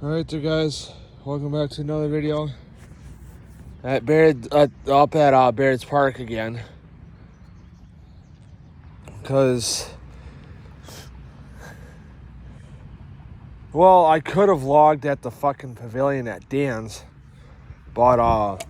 Alright there guys, welcome back to another video at Bairds, up at Bairds Park again, because, well, I could have vlogged at the fucking pavilion at Dan's, but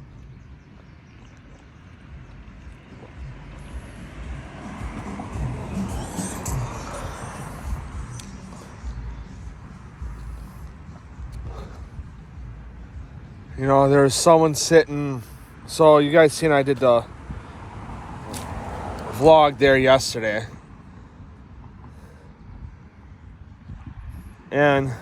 you know, there's someone sitting. So you guys seen I did the vlog there yesterday, and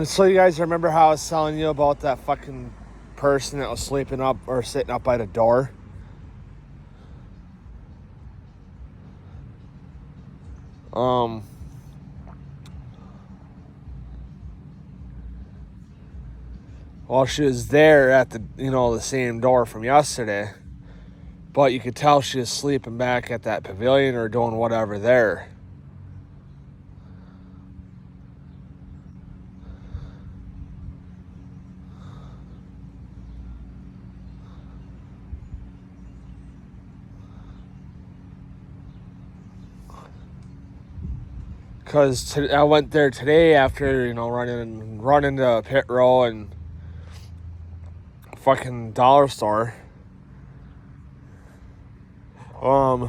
so you guys remember how I was telling you about that fucking person that was sleeping up or sitting up by the door? Well, she was there at the same door from yesterday, but you could tell she was sleeping back at that pavilion or doing whatever there. Because I went there today after, running to Pit Row and fucking dollar store. And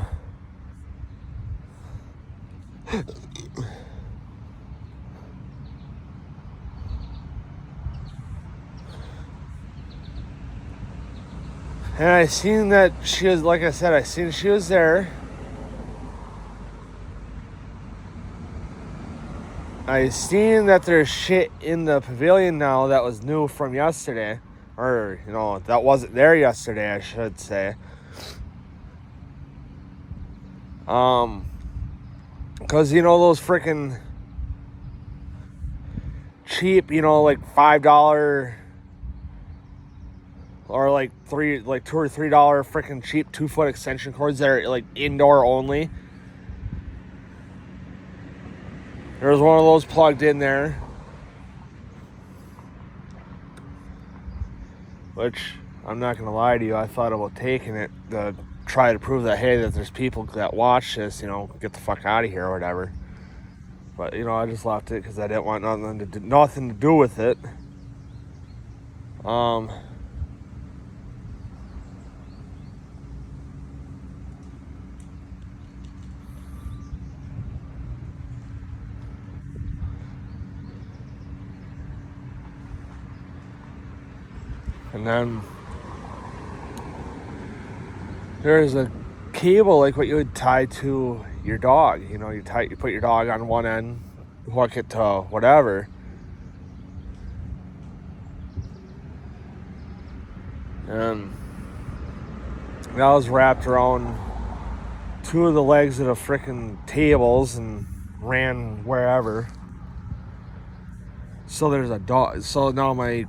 I seen that she was, like I said, I seen she was there. I seen that there's shit in the pavilion now that was new from yesterday. Or, that wasn't there yesterday, I should say. Because, those freaking cheap, like $5 or like $2 or $3 freaking cheap 2-foot extension cords that are like indoor only. There was one of those plugged in there, which I'm not gonna lie to you, I thought about taking it to try to prove that, hey, that there's people that watch this, get the fuck out of here or whatever. But I just left it because I didn't want nothing to do with it. And then there's a cable like what you would tie to your dog. You put your dog on one end, hook it to whatever. And that was wrapped around two of the legs of the frickin' tables and ran wherever. So there's a dog. So now my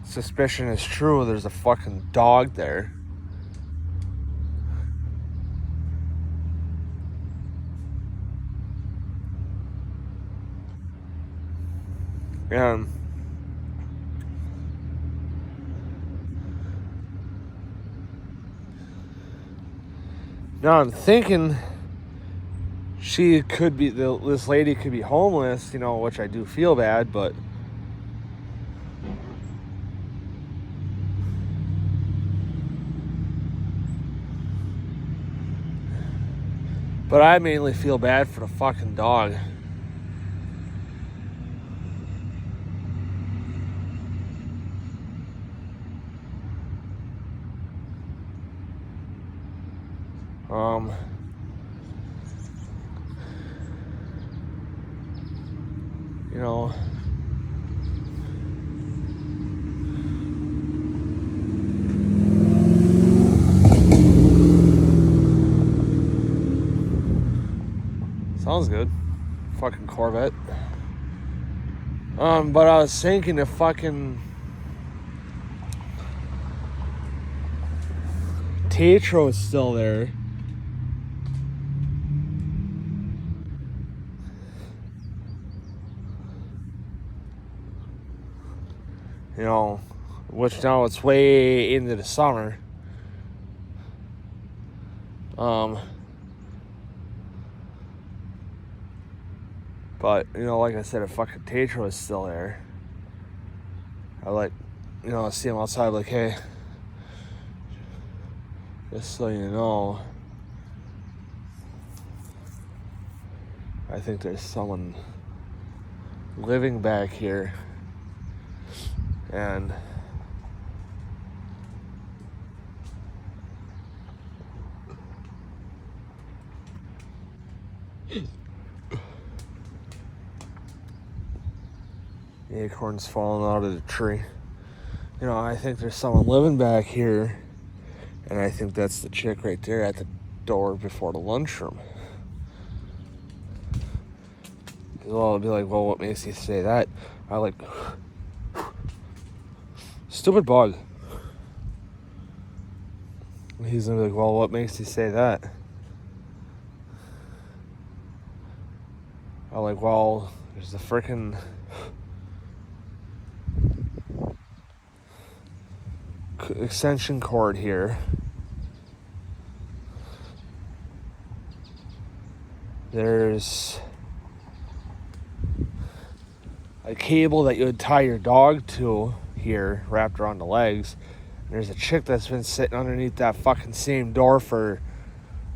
suspicion is true. There's a fucking dog there. And now I'm thinking this lady could be homeless, which I do feel bad, but I mainly feel bad for the fucking dog. Sounds good. Fucking Corvette. But I was thinking if fucking Tatro is still there, you know, which now it's way into the summer. But, you know, like I said, if fucking Tatro was still there, I like, you know, see him outside, like, hey, just so you know, I think there's someone living back here, and the acorn's falling out of the tree. You know, I think there's someone living back here, and I think that's the chick right there at the door before the lunchroom. Well, it'll be like, well, what makes you say that? I like, stupid bug. He's gonna be like, well, what makes you say that? I'm like, well, there's a freaking extension cord here. There's a cable that you would tie your dog to here, wrapped around the legs. There's a chick that's been sitting underneath that fucking same door for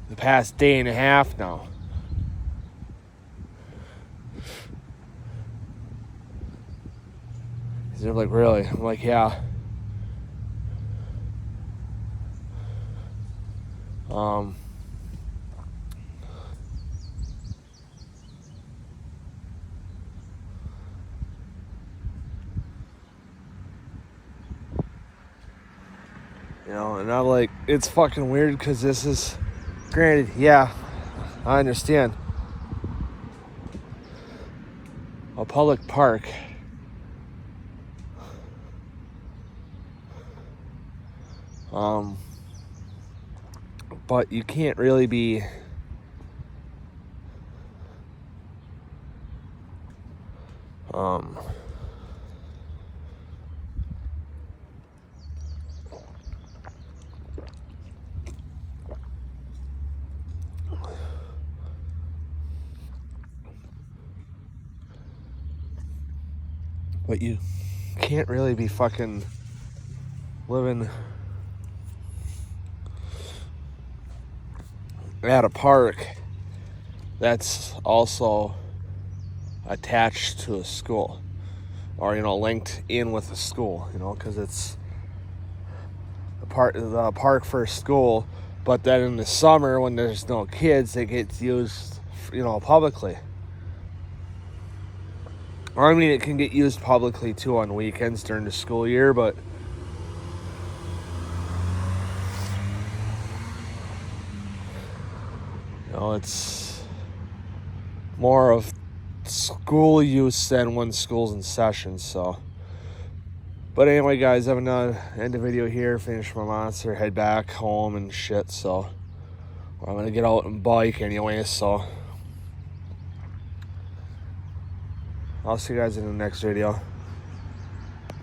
the past day and a half now. They're like, really? I'm like, yeah. You know, and I'm like, it's fucking weird because this is, granted, yeah, I understand. A public park. But you can't really be but you can't really be fucking living at a park that's also attached to a school, or, you know, linked in with a school, you know, because it's the park for a school, but then in the summer when there's no kids, it gets used, you know, publicly. Or, I mean, it can get used publicly too on weekends during the school year, but you know, it's more of school use than when school's in session, so. But anyway, guys, I'm gonna end the video here, finish my monster, head back home and shit, so. I'm gonna get out and bike anyway, so. I'll see you guys in the next video.